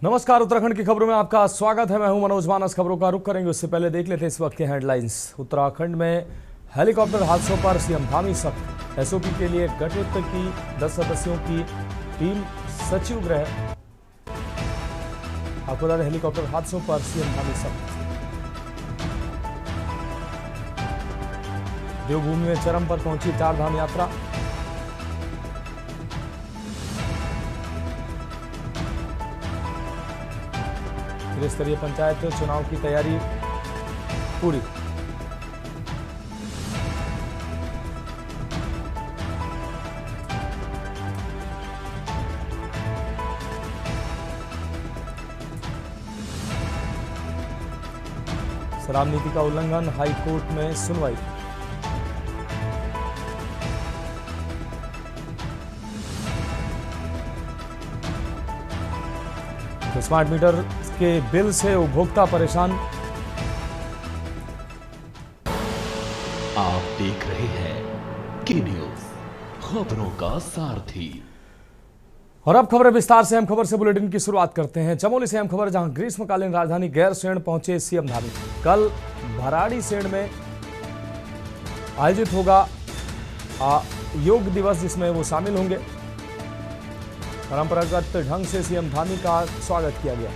नमस्कार, उत्तराखंड की खबरों में आपका स्वागत है। मैं हूं मनोज मानस। खबरों का रुख करेंगे उससे पहले देख लेते हैं इस वक्त के हेडलाइंस। उत्तराखंड में हेलीकॉप्टर हादसों पर सीएम धामी सख्त। एसओपी के लिए गठित की 10 सदस्यों की टीम सचिव गृह। आपको बता दें, हेलीकॉप्टर हादसों पर सीएम धामी सख्त। देवभूमि में चरम पर पहुंची चार धाम यात्रा। त्रिस्तरीय पंचायत चुनाव की तैयारी पूरी। शराब नीति का उल्लंघन, हाई कोर्ट में सुनवाई। स्मार्ट मीटर के बिल से उपभोक्ता परेशान। आप देख रहे हैं की न्यूज, खबरों का सारथी। और अब खबर विस्तार से। अहम खबर से बुलेटिन की शुरुआत करते हैं। चमोली से अहम खबर, जहां ग्रीष्मकालीन राजधानी गैरसैंण पहुंचे सीएम धामी। कल भराड़ीसैंण में आयोजित होगा योग दिवस, जिसमें वो शामिल होंगे। परंपरागत ढंग से सीएम धामी का स्वागत किया गया।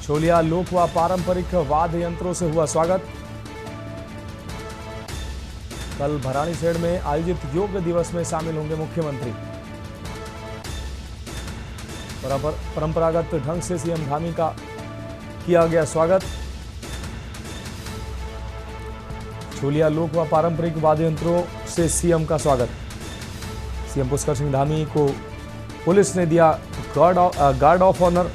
छोलिया लोक व पारंपरिक वाद्य यंत्रों से हुआ स्वागत। कल भराड़ीसैंण में आयोजित योग दिवस में शामिल होंगे मुख्यमंत्री। परंपरागत ढंग से सीएम धामी का किया गया स्वागत। छोलिया लोक व पारंपरिक वाद्य यंत्रों से सीएम का स्वागत। सीएम पुष्कर सिंह धामी को पुलिस ने दिया गार्ड ऑफ ऑनर।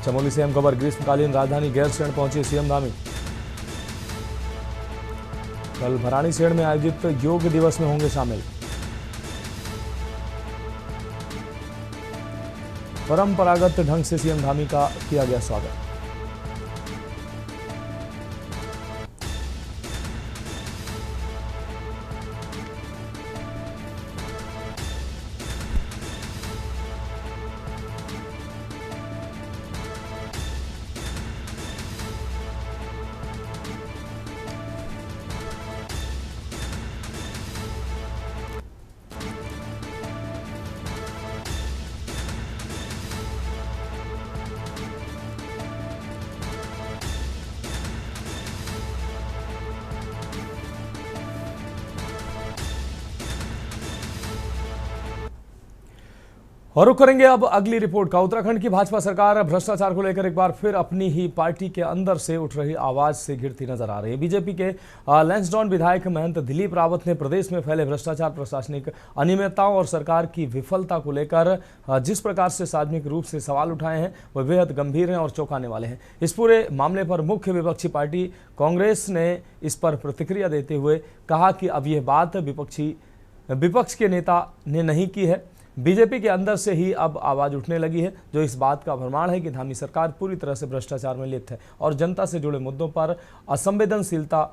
चमोली से अहम खबर, ग्रीष्मकालीन राजधानी गैरसैंण पहुंचे सीएम धामी। कल भराड़ीसैंण में आयोजित योग दिवस में होंगे शामिल। परंपरागत ढंग से सीएम धामी का किया गया स्वागत। और रुक करेंगे अब अगली रिपोर्ट का। उत्तराखंड की भाजपा सरकार भ्रष्टाचार को लेकर एक बार फिर अपनी ही पार्टी के अंदर से उठ रही आवाज से घिरती नजर आ रही है। बीजेपी के लैंसडाउन विधायक महंत दिलीप रावत ने प्रदेश में फैले भ्रष्टाचार, प्रशासनिक अनियमितताओं और सरकार की विफलता को लेकर जिस प्रकार से सार्वजनिक रूप से सवाल उठाए हैं वह बेहद गंभीर हैं और चौंकाने वाले हैं। इस पूरे मामले पर मुख्य विपक्षी पार्टी कांग्रेस ने इस पर प्रतिक्रिया देते हुए कहा कि अब यह बात विपक्ष के नेता ने नहीं की है, बीजेपी के अंदर से ही अब आवाज उठने लगी है, जो इस बात का प्रमाण है कि धामी सरकार पूरी तरह से भ्रष्टाचार में लिप्त है और जनता से जुड़े मुद्दों पर असंवेदनशीलता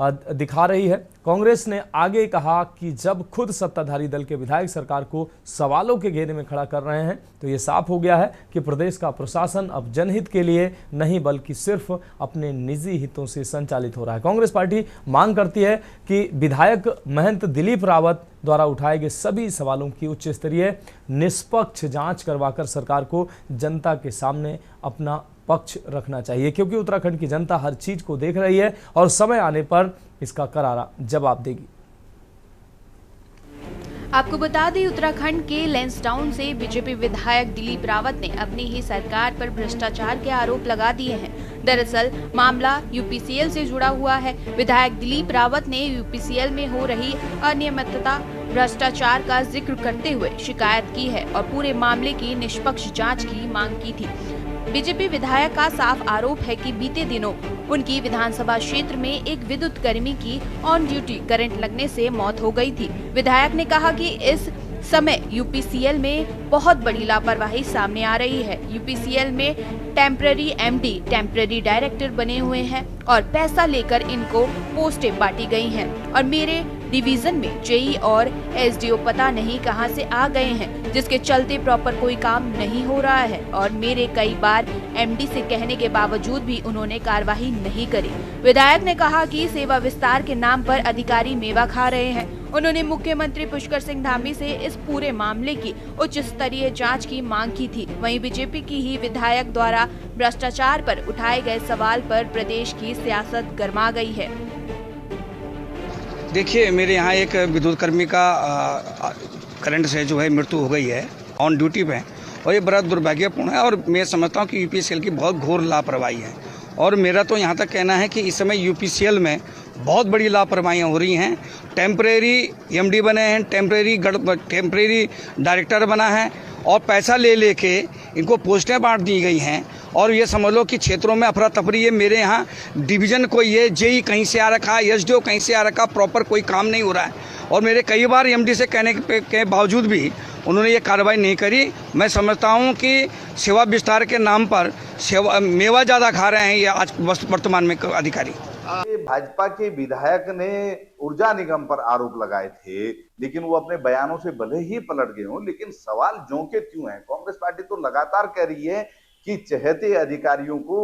दिखा रही है। कांग्रेस ने आगे कहा कि जब खुद सत्ताधारी दल के विधायक सरकार को सवालों के घेरे में खड़ा कर रहे हैं तो ये साफ हो गया है कि प्रदेश का प्रशासन अब जनहित के लिए नहीं बल्कि सिर्फ अपने निजी हितों से संचालित हो रहा है। कांग्रेस पार्टी मांग करती है कि विधायक महंत दिलीप रावत द्वारा उठाए गए सभी सवालों की उच्च स्तरीय निष्पक्ष जांच करवाकर सरकार को जनता के सामने अपना पक्ष रखना चाहिए, क्योंकि उत्तराखंड की जनता हर चीज को देख रही है और समय आने पर इसका करारा जवाब देगी। आपको बता दें, उत्तराखंड के लैंसडाउन से बीजेपी विधायक दिलीप रावत ने अपनी ही सरकार पर भ्रष्टाचार के आरोप लगा दिए हैं। दरअसल मामला यूपीसीएल से जुड़ा हुआ है। विधायक दिलीप रावत ने यूपीसीएल में हो रही अनियमितता, भ्रष्टाचार का जिक्र करते हुए शिकायत की है और पूरे मामले की निष्पक्ष जांच की मांग की थी। बीजेपी विधायक का साफ आरोप है कि बीते दिनों उनकी विधानसभा क्षेत्र में एक विद्युत कर्मी की ऑन ड्यूटी करंट लगने से मौत हो गई थी। विधायक ने कहा कि इस समय यूपीसीएल में बहुत बड़ी लापरवाही सामने आ रही है। यूपीसीएल में टेम्पररी एमडी, टेम्पररी डायरेक्टर बने हुए हैं और पैसा लेकर इनको पोस्टें बांटी गई हैं और मेरे डिवीजन में जेई और एसडीओ पता नहीं कहां से आ गए हैं, जिसके चलते प्रॉपर कोई काम नहीं हो रहा है और मेरे कई बार एमडी से कहने के बावजूद भी उन्होंने कार्रवाई नहीं करी। विधायक ने कहा कि सेवा विस्तार के नाम पर अधिकारी मेवा खा रहे हैं। उन्होंने मुख्यमंत्री पुष्कर सिंह धामी से इस पूरे मामले की उच्च स्तरीय जांच की मांग की थी। वहीं बीजेपी की ही विधायक द्वारा भ्रष्टाचार पर उठाए गए सवाल पर प्रदेश की सियासत गर्मा गई है। देखिए, मेरे यहाँ एक विद्युत कर्मी का करंट से जो है मृत्यु हो गई है ऑन ड्यूटी पे, और ये बड़ा दुर्भाग्यपूर्ण है। और मैं समझता हूँ कि यूपीसीएल की बहुत घोर लापरवाही है। और मेरा तो यहाँ तक कहना है कि इस समय यूपीसीएल में बहुत बड़ी लापरवाहियाँ हो रही हैं। टेम्परेरी एमडी बने हैं, टेम्परेरी डायरेक्टर बना है और पैसा ले लेके इनको पोस्टें बांट दी गई हैं। और ये समझ लो कि क्षेत्रों में अफरा तफरी है। मेरे यहाँ डिवीज़न कोई है, जेई कहीं से आ रखा है, एसडीओ कहीं से आ रखा, प्रॉपर कोई काम नहीं हो रहा है। और मेरे कई बार एमडी से कहने के बावजूद भी उन्होंने ये कार्रवाई नहीं करी। मैं समझता हूँ कि सेवा विस्तार के नाम पर मेवा ज़्यादा खा रहे हैं ये आज वर्तमान में अधिकारी। भाजपा के विधायक ने ऊर्जा निगम पर आरोप लगाए थे, लेकिन वो अपने बयानों से भले ही पलट गए हों, लेकिन सवाल ज्यों के त्यों है। कांग्रेस पार्टी तो लगातार कह रही है कि चहेते अधिकारियों को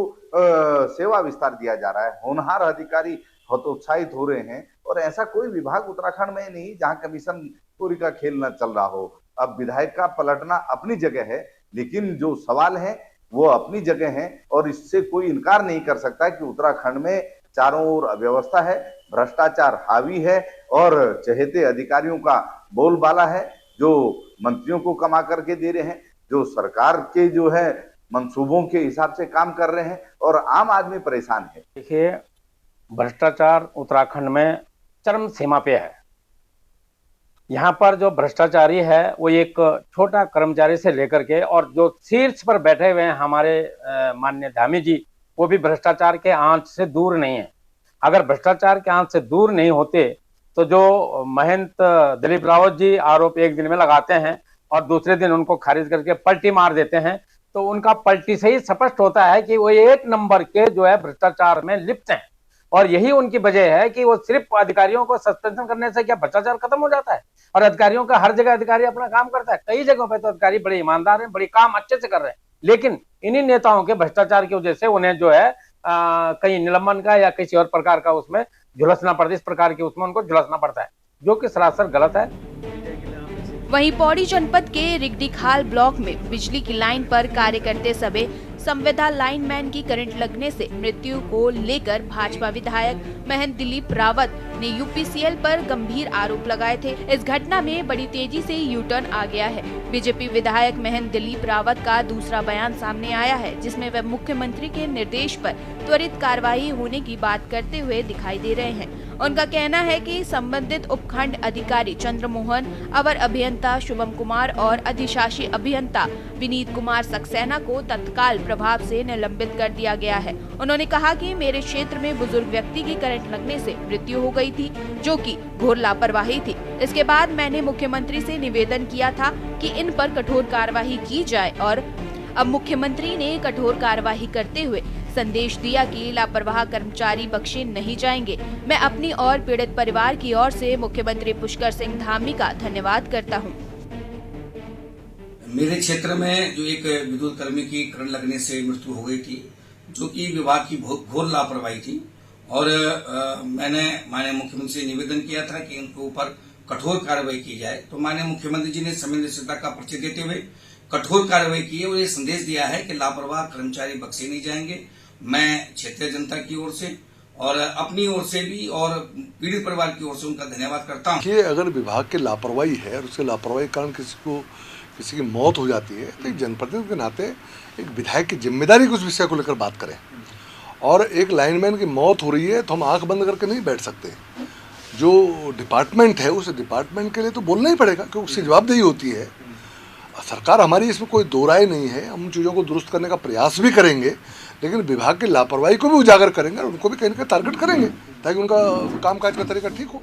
सेवा विस्तार दिया जा रहा है, होनहार अधिकारी हतोत्साहित हो रहे हैं। और ऐसा कोई विभाग उत्तराखंड में नहीं जहां कमीशन चोरी का खेल न चल रहा हो। अब विधायक का पलटना अपनी जगह है, लेकिन जो सवाल है वो अपनी जगह है और इससे कोई इनकार नहीं कर सकता कि उत्तराखंड में चारों ओर अव्यवस्था है, भ्रष्टाचार हावी है और चहेते अधिकारियों का बोलबाला है, जो मंत्रियों को कमा करके दे रहे हैं, जो सरकार के जो है मंसूबों के हिसाब से काम कर रहे हैं और आम आदमी परेशान है। देखिए, भ्रष्टाचार उत्तराखंड में चरम सीमा पे है। यहाँ पर जो भ्रष्टाचारी है वो एक छोटा कर्मचारी से लेकर के और जो शीर्ष पर बैठे हुए हैं हमारे माननीय धामी जी, वो भी भ्रष्टाचार के आंच से दूर नहीं है। अगर भ्रष्टाचार के आंच से दूर नहीं होते तो जो महंत दिलीप रावत जी आरोप एक दिन में लगाते हैं और दूसरे दिन उनको खारिज करके पलटी मार देते हैं, तो उनका पलटी से ही स्पष्ट होता है कि वो एक नंबर के जो है भ्रष्टाचार में लिप्त हैं। और यही उनकी वजह है कि वो सिर्फ अधिकारियों को सस्पेंशन करने से क्या भ्रष्टाचार खत्म हो जाता है? और अधिकारियों का हर जगह अधिकारी अपना काम करता है। कई जगहों पे तो अधिकारी बड़े ईमानदार हैं, बड़े काम अच्छे से कर रहे हैं, लेकिन इन्हीं नेताओं के भ्रष्टाचार की वजह से उन्हें जो है कहीं निलंबन का या किसी और प्रकार का उसमें झुलसना पड़ता है। इस प्रकार के उसमें उनको झुलसना पड़ता है, जो कि सरासर गलत है। वहीं पौड़ी जनपद के रिगडीखाल ब्लॉक में बिजली की लाइन पर कार्य करते समय संविदा लाइनमैन की करंट लगने से मृत्यु को लेकर भाजपा विधायक महंत दिलीप रावत ने यूपीसीएल पर गंभीर आरोप लगाए थे। इस घटना में बड़ी तेजी से यू टर्न आ गया है। बीजेपी विधायक महंत दिलीप रावत का दूसरा बयान सामने आया है, जिसमें वह मुख्यमंत्री के निर्देश पर त्वरित कार्रवाई होने की बात करते हुए दिखाई दे रहे हैं। उनका कहना है कि संबंधित उपखंड अधिकारी चंद्रमोहन, अवर अभियंता शुभम कुमार और अधिशासी अभियंता विनीत कुमार सक्सेना को तत्काल प्रभाव से निलंबित कर दिया गया है। उन्होंने कहा कि मेरे क्षेत्र में बुजुर्ग व्यक्ति की करंट लगने से मृत्यु हो गई थी, जो कि घोर लापरवाही थी। इसके बाद मैंने मुख्यमंत्री से निवेदन किया था कि इन पर कठोर कार्रवाई की जाए और अब मुख्यमंत्री ने कठोर कार्रवाई करते हुए संदेश दिया कि लापरवाह कर्मचारी बख्शे नहीं जाएंगे। मैं अपनी और पीड़ित परिवार की ओर से मुख्यमंत्री पुष्कर सिंह धामी का धन्यवाद करता हूं। मेरे क्षेत्र में जो एक विद्युत कर्मी की करंट लगने से मृत्यु हो गई थी, जो कि विभाग की घोर लापरवाही थी और मैंने माननीय मुख्यमंत्री से निवेदन किया था कि उनके ऊपर कठोर कार्रवाई की जाए। तो माननीय मुख्यमंत्री जी ने संवेदनशीलता का परिचय देते हुए कठोर कार्रवाई की है और ये संदेश दिया है कि लापरवाह कर्मचारी बख्शे नहीं जाएंगे। मैं क्षेत्रीय जनता की ओर से और अपनी ओर से भी और पीड़ित परिवार की ओर से उनका धन्यवाद करता हूं। कि अगर विभाग की लापरवाही है और उसके लापरवाही के कारण किसी की मौत हो जाती है, तो एक जनप्रतिनिधि के नाते एक विधायक की जिम्मेदारी की उस विषय को लेकर बात करें। और एक लाइनमैन की मौत हो रही है तो हम आंख बंद करके नहीं बैठ सकते। जो डिपार्टमेंट है उस डिपार्टमेंट के लिए तो बोलना ही पड़ेगा, क्योंकि उसकी जवाबदेही होती है। सरकार हमारी इसमें कोई दो राय नहीं है, हम चीज़ों को दुरुस्त करने का प्रयास भी करेंगे, लेकिन विभाग की लापरवाही को भी उजागर करेंगे और उनको भी कहीं ना कहीं टारगेट करेंगे ताकि उनका कामकाज का तरीका ठीक हो।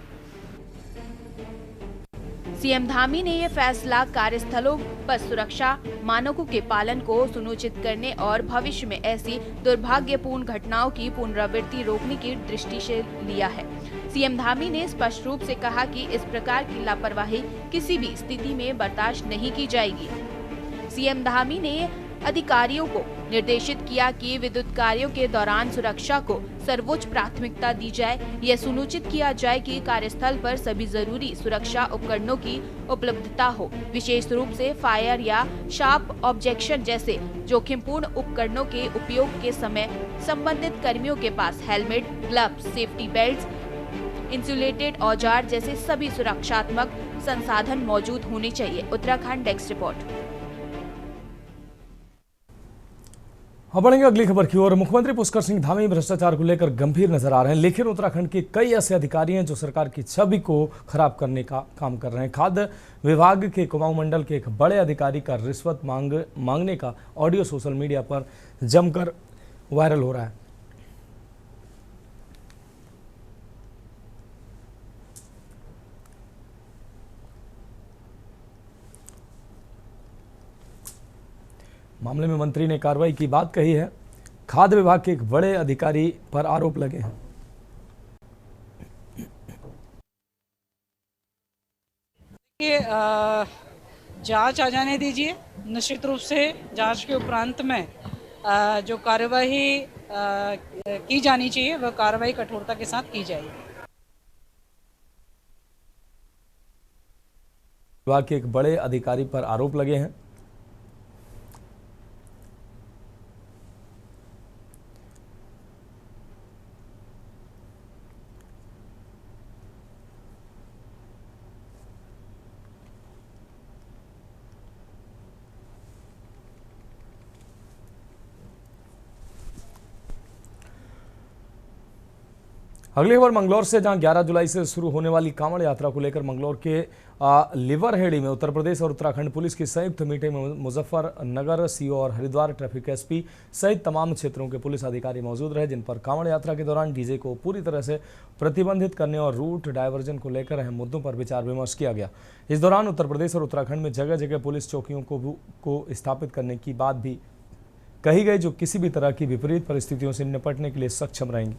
सीएम धामी ने ये फैसला कार्यस्थलों पर सुरक्षा मानकों के पालन को सुनिश्चित करने और भविष्य में ऐसी दुर्भाग्यपूर्ण घटनाओं की पुनरावृत्ति रोकने की दृष्टि से लिया है। सीएम धामी ने स्पष्ट रूप से कहा कि इस प्रकार की लापरवाही किसी भी स्थिति में बर्दाश्त नहीं की जाएगी। सीएम धामी ने अधिकारियों को निर्देशित किया कि विद्युत कार्यों के दौरान सुरक्षा को सर्वोच्च प्राथमिकता दी जाए। यह सुनिश्चित किया जाए कि कार्यस्थल पर सभी जरूरी सुरक्षा उपकरणों की उपलब्धता हो, विशेष रूप से फायर या शार्प ऑब्जेक्शन जैसे जोखिमपूर्ण उपकरणों के उपयोग के समय संबंधित कर्मियों के पास helmet, gloves, safety belt, insulated औजार जैसे सभी सुरक्षात्मक संसाधन मौजूद होने चाहिए। Uttarakhand desk report. अब बढ़ेंगे अगली खबर की ओर। मुख्यमंत्री पुष्कर सिंह धामी भ्रष्टाचार को लेकर गंभीर नजर आ रहे हैं, लेकिन उत्तराखंड के कई ऐसे अधिकारी हैं जो सरकार की छवि को खराब करने का काम कर रहे हैं। खाद्य विभाग के कुमाऊं मंडल के एक बड़े अधिकारी का रिश्वत मांगने का ऑडियो सोशल मीडिया पर जमकर वायरल हो रहा है। मामले में मंत्री ने कार्रवाई की बात कही है। खाद्य विभाग के एक बड़े अधिकारी पर आरोप लगे हैं। जांच आ जाने दीजिए। निश्चित रूप से जांच के उपरांत में जो कार्यवाही की जानी चाहिए वह कार्रवाई कठोरता के साथ की जाएगी। विभाग के एक बड़े अधिकारी पर आरोप लगे हैं। अगली खबर मंगलौर से, जहां 11 जुलाई से शुरू होने वाली कांवड़ यात्रा को लेकर मंगलौर के लिवरहेड़ी में उत्तर प्रदेश और उत्तराखंड पुलिस की संयुक्त मीटिंग में मुजफ्फरनगर सीओ और हरिद्वार ट्रैफिक एसपी सहित तमाम क्षेत्रों के पुलिस अधिकारी मौजूद रहे, जिन पर कांवड़ यात्रा के दौरान डीजे को पूरी तरह से प्रतिबंधित करने और रूट डायवर्जन को लेकर अहम मुद्दों पर विचार विमर्श किया गया। इस दौरान उत्तर प्रदेश और उत्तराखंड में जगह जगह पुलिस चौकियों को स्थापित करने की बात भी कही गई, जो किसी भी तरह की विपरीत परिस्थितियों से निपटने के लिए सक्षम रहेंगी।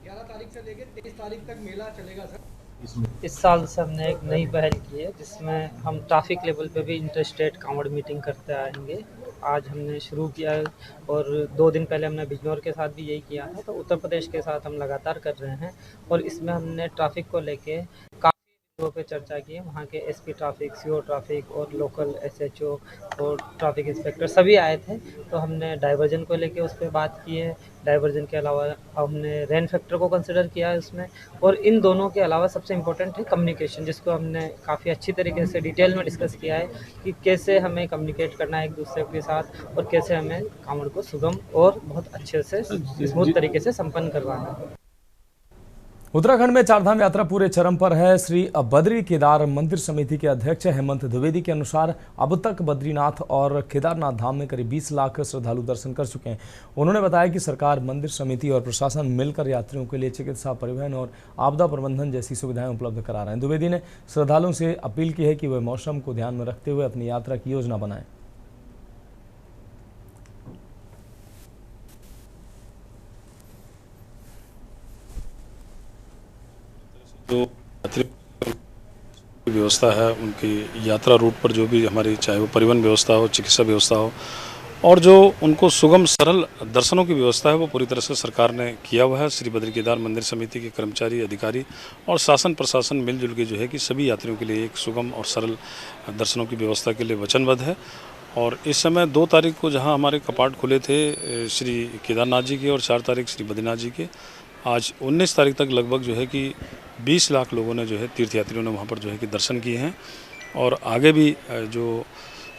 11 तारीख से लेकर 23 तारीख तक मेला चलेगा सर। इस साल से हमने एक नई पहल की है जिसमें हम ट्रैफिक लेवल पे भी इंटर स्टेट कांवड़ मीटिंग करते आएंगे। आज हमने शुरू किया है और 2 दिन पहले हमने बिजनौर के साथ भी यही किया है, तो उत्तर प्रदेश के साथ हम लगातार कर रहे हैं और इसमें हमने ट्रैफिक को लेके काफ़ी पे चर्चा की है। वहाँ के एसपी ट्रैफिक, सीओ ट्रैफिक और लोकल एसएचओ और ट्रैफिक इंस्पेक्टर सभी आए थे, तो हमने डाइवर्जन को लेके उस पर बात की है। डाइवर्जन के अलावा हमने रेन फैक्टर को कंसिडर किया है उसमें, और इन दोनों के अलावा सबसे इम्पोर्टेंट है कम्युनिकेशन, जिसको हमने काफ़ी अच्छी तरीके से डिटेल में डिस्कस किया है कि कैसे हमें कम्युनिकेट करना है एक दूसरे के साथ और कैसे हमें कांवड़ को सुगम और बहुत अच्छे से स्मूथ तरीके से संपन्न करवाना है। उत्तराखंड में चारधाम यात्रा पूरे चरम पर है। श्री बद्री केदार मंदिर समिति के अध्यक्ष हेमंत द्विवेदी के अनुसार अब तक बद्रीनाथ और केदारनाथ धाम में करीब 20 लाख श्रद्धालु दर्शन कर चुके हैं। उन्होंने बताया कि सरकार, मंदिर समिति और प्रशासन मिलकर यात्रियों के लिए चिकित्सा, परिवहन और आपदा प्रबंधन जैसी सुविधाएं उपलब्ध करा रहे हैं। द्विवेदी ने श्रद्धालुओं से अपील की है कि वे मौसम को ध्यान में रखते हुए अपनी यात्रा की योजना बनाएं। जो यात्री व्यवस्था है, उनकी यात्रा रूट पर जो भी हमारी, चाहे वो परिवहन व्यवस्था हो, चिकित्सा व्यवस्था हो, और जो उनको सुगम सरल दर्शनों की व्यवस्था है, वो पूरी तरह से सरकार ने किया हुआ है। श्री बद्री केदार मंदिर समिति के कर्मचारी, अधिकारी और शासन प्रशासन मिलजुल के जो है कि सभी यात्रियों के लिए एक सुगम और सरल दर्शनों की व्यवस्था के लिए वचनबद्ध है। और इस समय 2 तारीख को जहाँ हमारे कपाट खुले थे श्री केदारनाथ जी के और 4 तारीख श्री बद्रीनाथ जी के, आज 19 तारीख तक लगभग जो है कि 20 लाख लोगों ने जो है, तीर्थयात्रियों ने वहाँ पर जो है कि दर्शन किए हैं। और आगे भी जो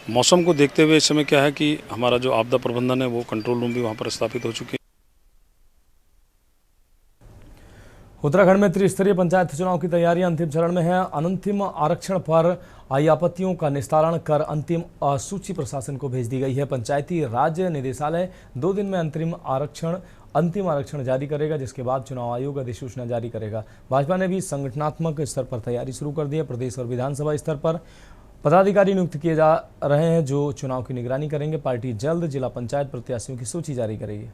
मौसम को देखते हुए इस समय क्या है कि हमारा जो आपदा प्रबंधन है, वो कंट्रोल रूम भी वहाँ पर स्थापित हो चुके हैं। उत्तराखंड में त्रिस्तरीय पंचायत चुनाव की तैयारियां अंतिम चरण में है। अंतिम आरक्षण पर आई आपत्तियों का निस्तारण कर अंतिम सूची प्रशासन को भेज दी गई है। पंचायती राज निदेशालय 2 दिन में अंतिम आरक्षण जारी करेगा, जिसके बाद चुनाव आयोग अधिसूचना जारी करेगा। भाजपा ने भी संगठनात्मक स्तर पर तैयारी शुरू कर दी है। प्रदेश और विधानसभा स्तर पर पदाधिकारी नियुक्त किए जा रहे हैं जो चुनाव की निगरानी करेंगे। पार्टी जल्द जिला पंचायत प्रत्याशियों की सूची जारी करेगी।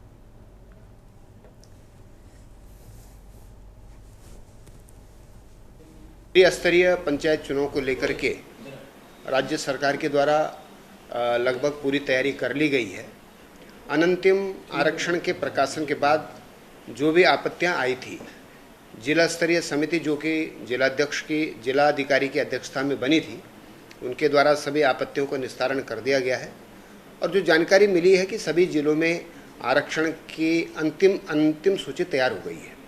त्रिस्तरीय पंचायत चुनाव को लेकर के राज्य सरकार के द्वारा लगभग पूरी तैयारी कर ली गई है। अनंतिम आरक्षण के प्रकाशन के बाद जो भी आपत्तियां आई थी, जिला स्तरीय समिति जो कि जिलाध्यक्ष की जिलाधिकारी की अध्यक्षता में बनी थी, उनके द्वारा सभी आपत्तियों को निस्तारण कर दिया गया है। और जो जानकारी मिली है कि सभी जिलों में आरक्षण की अंतिम सूची तैयार हो गई है।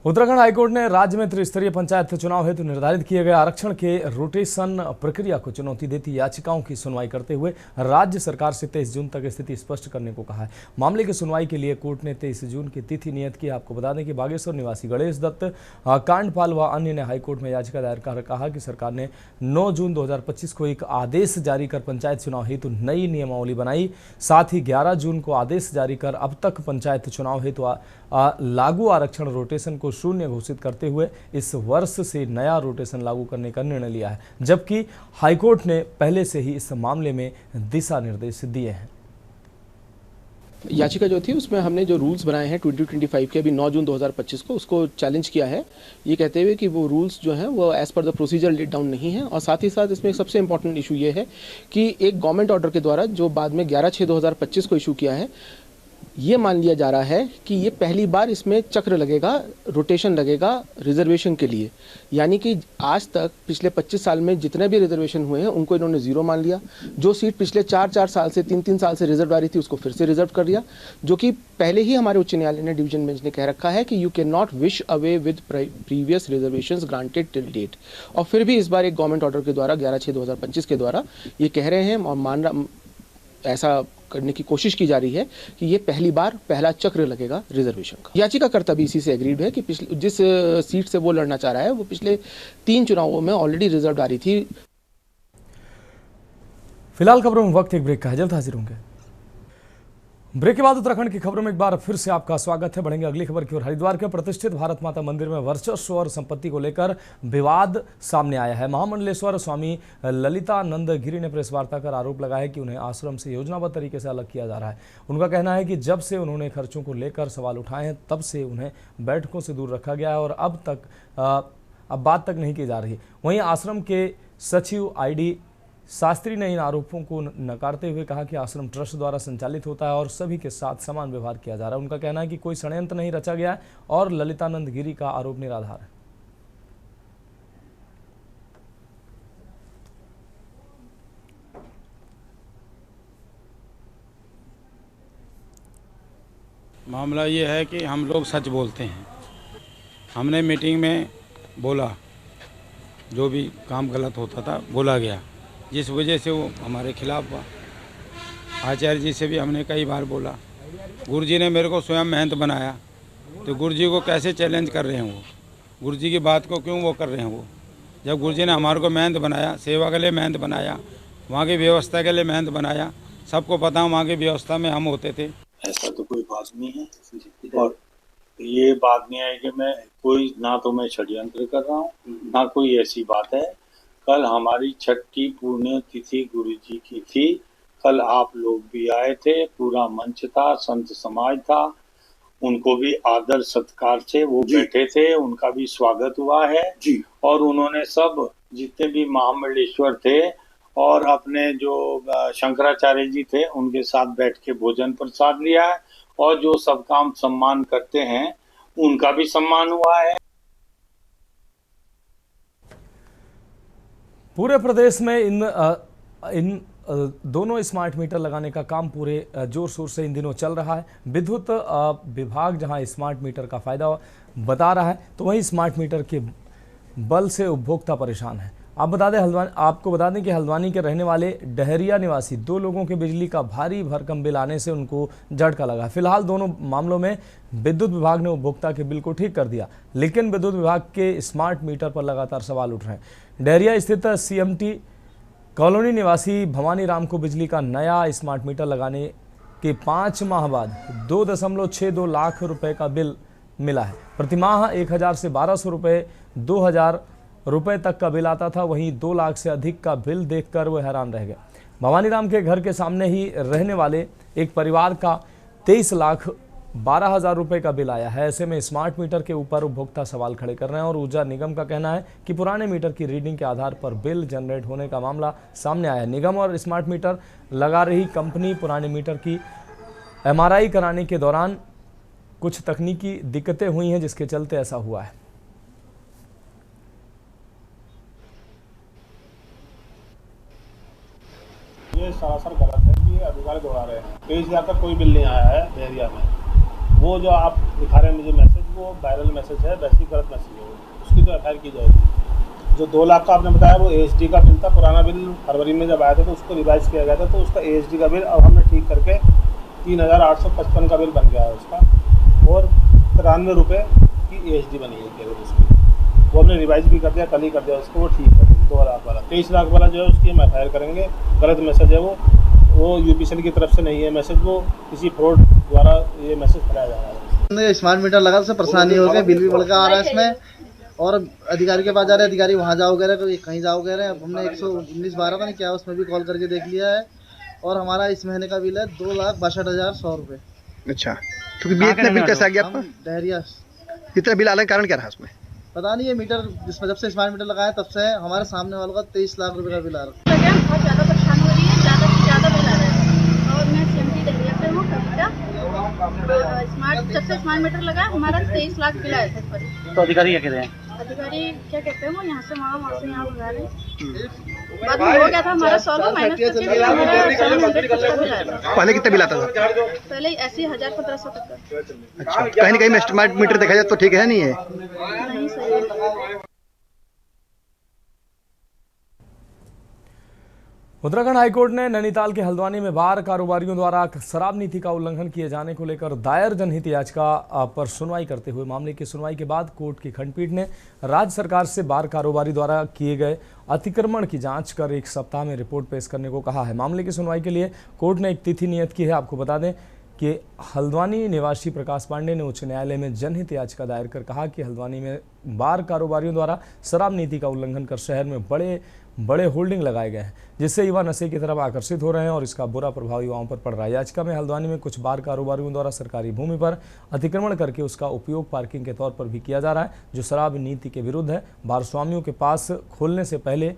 उत्तराखंड हाईकोर्ट ने राज्य में त्रिस्तरीय पंचायत चुनाव हेतु निर्धारित किए गए आरक्षण के रोटेशन प्रक्रिया को चुनौती देती याचिकाओं की सुनवाई करते हुए राज्य सरकार से 23 जून तक स्थिति स्पष्ट करने को कहा है। मामले की सुनवाई के लिए कोर्ट ने 23 जून की तिथि नियत की। आपको बता दें कि बागेश्वर निवासी गणेश दत्त, कांडपाल व अन्य ने हाईकोर्ट में याचिका दायर कर कहा कि सरकार ने 9 जून 2025 को एक आदेश जारी कर पंचायत चुनाव हेतु नई नियमावली बनाई। साथ ही 11 जून को आदेश जारी कर अब तक पंचायत चुनाव हेतु लागू आरक्षण रोटेशन को शून्य घोषित करते हुए इस वर्ष से नया रोटेशन लागू करने का निर्णय लिया है, जबकि हाईकोर्ट ने पहले से ही इस मामले में दिशा निर्देश दिए हैं। याचिका जो थी उसमें हमने जो रूल्स बनाए हैं 2025 के, अभी 9 जून 2025 को, उसको चैलेंज किया है, ये कहते हुए कि वो रूल्स जो हैं वो as per the procedure let down नहीं है। और साथ ही साथ इसमें सबसे इंपॉर्टेंट इशू ये है कि एक गवर्नमेंट ऑर्डर के द्वारा जो बाद में 11/6/2025 को इशू किया है, ये मान लिया जा रहा है कि ये पहली बार इसमें चक्र लगेगा, रोटेशन लगेगा रिजर्वेशन के लिए। यानी कि आज तक पिछले 25 साल में जितने भी रिजर्वेशन हुए हैं उनको इन्होंने जीरो मान लिया। जो सीट पिछले 4 साल से 3 साल से रिजर्व आ रही थी उसको फिर से रिजर्व कर दिया, जो कि पहले ही हमारे उच्च न्यायालय ने, डिवीजन बेंच ने कह रखा है कि you can not wish away with previous reservations granted till date. और फिर भी इस बार एक गवर्नमेंट ऑर्डर के द्वारा 11/6/2025 के द्वारा ये कह रहे हैं और ऐसा करने की कोशिश की जा रही है कि ये पहला चक्र लगेगा रिजर्वेशन का। याचिकाकर्ता भी इसी से एग्रीड है कि पिछले जिस सीट से वो लड़ना चाह रहा है वो पिछले 3 चुनावों में ऑलरेडी रिजर्व आ रही थी। फिलहाल खबरों में वक्त एक ब्रेक का है, जल्द हाजिर होंगे। ब्रेक के बाद उत्तराखंड की खबरों में एक बार फिर से आपका स्वागत है। बढ़ेंगे अगली खबर की ओर। हरिद्वार के प्रतिष्ठित भारत माता मंदिर में वर्चस्व और संपत्ति को लेकर विवाद सामने आया है। महामंडलेश्वर स्वामी ललितानंद गिरी ने प्रेस वार्ता कर आरोप लगाया है कि उन्हें आश्रम से योजनाबद्ध तरीके से अलग किया जा रहा है। उनका कहना है कि जब से उन्होंने खर्चों को लेकर सवाल उठाए हैं तब से उन्हें बैठकों से दूर रखा गया है और अब बात तक नहीं की जा रही। वहीं आश्रम के सचिव ID शास्त्री ने इन आरोपों को नकारते हुए कहा कि आश्रम ट्रस्ट द्वारा संचालित होता है और सभी के साथ समान व्यवहार किया जा रहा है। उनका कहना है कि कोई षड्यंत्र नहीं रचा गया है और ललितानंद गिरी का आरोप निराधार है। मामला ये है कि हम लोग सच बोलते हैं। हमने मीटिंग में बोला, जो भी काम गलत होता था बोला गया, जिस वजह से वो हमारे खिलाफ हुआ। आचार्य जी से भी हमने कई बार बोला। गुरु जी ने मेरे को स्वयं महंत बनाया, तो गुरु जी को कैसे चैलेंज कर रहे हैं वो? गुरु जी की बात को क्यों वो कर रहे हैं वो? जब गुरु जी ने हमारे को महंत बनाया, सेवा के लिए महंत बनाया, वहाँ की व्यवस्था के लिए महंत बनाया, सबको पता वहाँ की व्यवस्था में हम होते थे। ऐसा तो कोई बात नहीं है और ये बात नहीं है कि मैं कोई, ना तो मैं षड्यंत्र कर रहा हूँ, ना कोई ऐसी बात है। कल हमारी 6ठी पुण्य तिथि गुरु जी की थी। कल आप लोग भी आए थे, पूरा मंच था, संत समाज था, उनको भी आदर सत्कार से वो बैठे थे, उनका भी स्वागत हुआ है जी। और उन्होंने सब जितने भी महामंडलेश्वर थे और अपने जो शंकराचार्य जी थे उनके साथ बैठ के भोजन प्रसाद लिया है और जो सब काम सम्मान करते हैं उनका भी सम्मान हुआ है। पूरे प्रदेश में इन दोनों स्मार्ट मीटर लगाने का काम पूरे जोर शोर से इन दिनों चल रहा है। विद्युत विभाग जहां स्मार्ट मीटर का फायदा बता रहा है तो वहीं स्मार्ट मीटर के बल से उपभोक्ता परेशान है। आपको बता दें कि हल्द्वानी के रहने वाले डहरिया निवासी 2 लोगों के बिजली का भारी भरकम बिल आने से उनको झटका लगा। फिलहाल दोनों मामलों में विद्युत विभाग ने उपभोक्ता के बिल को ठीक कर दिया, लेकिन विद्युत विभाग के स्मार्ट मीटर पर लगातार सवाल उठ रहे हैं। डहरिया स्थित CMT कॉलोनी निवासी भवानी राम को बिजली का नया स्मार्ट मीटर लगाने के 5 माह बाद 2.62 लाख रुपए का बिल मिला है। प्रतिमाह 1000 से 1200 रुपये, 2000 रुपए तक का बिल आता था। वहीं 2 लाख से अधिक का बिल देखकर वो हैरान रह गए। भवानी राम के घर के सामने ही रहने वाले एक परिवार का 23 लाख 12,000 रुपये का बिल आया है। ऐसे में स्मार्ट मीटर के ऊपर उपभोक्ता सवाल खड़े कर रहे हैं और ऊर्जा निगम का कहना है कि पुराने मीटर की रीडिंग के आधार पर बिल जनरेट होने का मामला सामने आया है। निगम और स्मार्ट मीटर लगा रही कंपनी पुराने मीटर की MRI कराने के दौरान कुछ तकनीकी दिक्कतें हुई हैं, जिसके चलते ऐसा हुआ है। ये सरासर गलत है कि अधिकारी दौड़ा रहे हैं। 23,000 का कोई बिल नहीं आया है बहरिया में। वो जो आप दिखा रहे हैं मुझे मैसेज, वो वायरल मैसेज है, वैसे ही गलत मैसेज है, उसकी तो FIR की जाएगी। जो 2 लाख का आपने बताया वो ASD का बिल था। पुराना बिल फरवरी में जब आया था तो उसको रिवाइज किया गया था, तो उसका ASD का बिल अब हमने ठीक करके 3,855 का बिल बन गया है उसका, और 93 रुपये की ASD बनी है केवल उसकी। वो हमने रिवाइज भी कर दिया, कल ही कर दिया उसको, वो ठीक है। 2 लाख वाला 23 लाख वाला जो है उसकी हम FIR करेंगे। गलत मैसेज है वो UPCL की तरफ से नहीं है मैसेज, वो किसी फ्रॉड द्वारा ये मैसेज फैलाया जा रहा है। स्मार्ट मीटर लगा तो परेशानी हो गई, बिल भी बढ़ के आ रहा है इसमें, और अधिकारी के पास जा रहे हैं, अधिकारी वहाँ जाओ कह रहे हैं, कहीं जाओ कह रहे हैं। अब हमने 119/12 का नहीं किया, उसमें भी कॉल करके देख लिया है, और हमारा इस महीने का बिल है 2,62,100 रुपये। अच्छा, क्योंकि इतना बिल कैसे आ गया आपका? डहरिया। इतना बिल आने का कारण क्या रहा उसमें? पता नहीं, ये मीटर जब से स्मार्ट मीटर लगाया तब से हमारे सामने वालों का 23 लाख रुपए का बिल आ रहा है। बहुत ज़्यादा परेशान हो रही है, ज़्यादा से ज़्यादा बिल आ रहा है। और मैं CMT डहरिया पे हूँ कविता। जब से स्मार्ट मीटर लगा हमारा 23 लाख बिल आया था। तो अधिकारी क्या कहते हैं? अधिकारी क्या कहते हैं, वो यहाँ से वहाँ से यहाँ भगा रहे हैं। बाद में हो गया था हमारा सॉल्व, माइनस करके हमारा 700 का बिल आया था। पहले कितना बिल आता था? पहले ऐसे 1,000-1,500 तक का। अच्छा, कहीं ना कहीं स्मार्ट मीटर देखा जाए तो ठीक है, नहीं है? नहीं, सही है। उत्तराखंड हाईकोर्ट ने नैनीताल के हल्द्वानी में बार कारोबारियों द्वारा शराब नीति का उल्लंघन किए जाने को लेकर दायर जनहित याचिका पर सुनवाई करते हुए मामले की सुनवाई के बाद कोर्ट की खंडपीठ ने राज्य सरकार से बार कारोबारी द्वारा किए गए अतिक्रमण की जांच कर 1 सप्ताह में रिपोर्ट पेश करने को कहा है। मामले की सुनवाई के लिए कोर्ट ने एक तिथि नियत की है। आपको बता दें कि हल्द्वानी निवासी प्रकाश पांडे ने उच्च न्यायालय में जनहित याचिका दायर कर कहा कि हल्द्वानी में बार कारोबारियों द्वारा शराब नीति का उल्लंघन कर शहर में बड़े होल्डिंग लगाए गए हैं, जिससे युवा नशे की तरफ आकर्षित हो रहे हैं और इसका बुरा प्रभाव युवाओं पर पड़ रहा है। याचिका में हल्द्वानी में कुछ बार कारोबारियों द्वारा सरकारी भूमि पर अतिक्रमण करके उसका उपयोग पार्किंग के तौर पर भी किया जा रहा है, जो शराब नीति के विरुद्ध है। बार स्वामियों के पास खोलने से पहले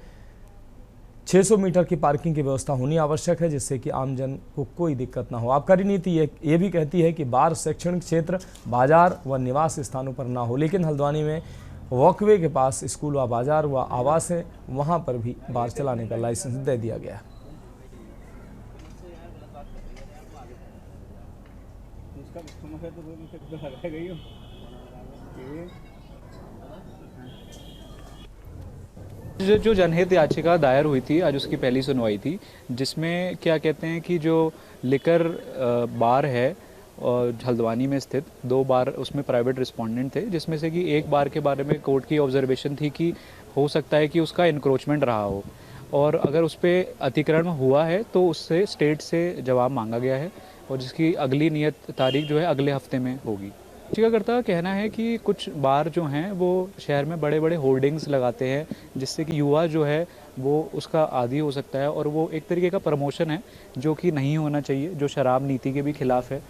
600 मीटर की पार्किंग की व्यवस्था होनी आवश्यक है, जिससे कि आमजन को कोई दिक्कत ना हो। आबकारी नीति ये भी कहती है कि बार शैक्षणिक क्षेत्र, बाजार व निवास स्थानों पर ना हो, लेकिन हल्द्वानी में वॉकवे के पास स्कूल व बाजार व आवास है, वहां पर भी बार चलाने का लाइसेंस दे दिया गया है। जो जनहित याचिका दायर हुई थी, आज उसकी पहली सुनवाई थी, जिसमें क्या कहते हैं कि जो लिकर बार है और हल्द्वानी में स्थित 2 बार उसमें प्राइवेट रिस्पोंडेंट थे, जिसमें से कि एक बार के बारे में कोर्ट की ऑब्जर्वेशन थी कि हो सकता है कि उसका इंक्रोचमेंट रहा हो, और अगर उस पर अतिक्रमण हुआ है तो उससे स्टेट से जवाब मांगा गया है, और जिसकी अगली नियत तारीख जो है अगले हफ्ते में होगी। याचिकाकर्ता का कहना है कि कुछ बार जो हैं वो शहर में बड़े होर्डिंग्स लगाते हैं, जिससे कि युवा जो है वो उसका आदी हो सकता है, और वो एक तरीके का प्रमोशन है जो कि नहीं होना चाहिए, जो शराब नीति के भी खिलाफ है।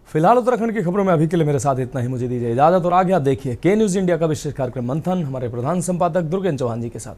फिलहाल उत्तराखंड की खबरों में अभी के लिए मेरे साथ इतना ही। मुझे दीजिए इजाजत और आगे आप देखिए के न्यूज़ इंडिया का विशेष कार्यक्रम मंथन हमारे प्रधान संपादक दुर्गेन चौहान जी के साथ।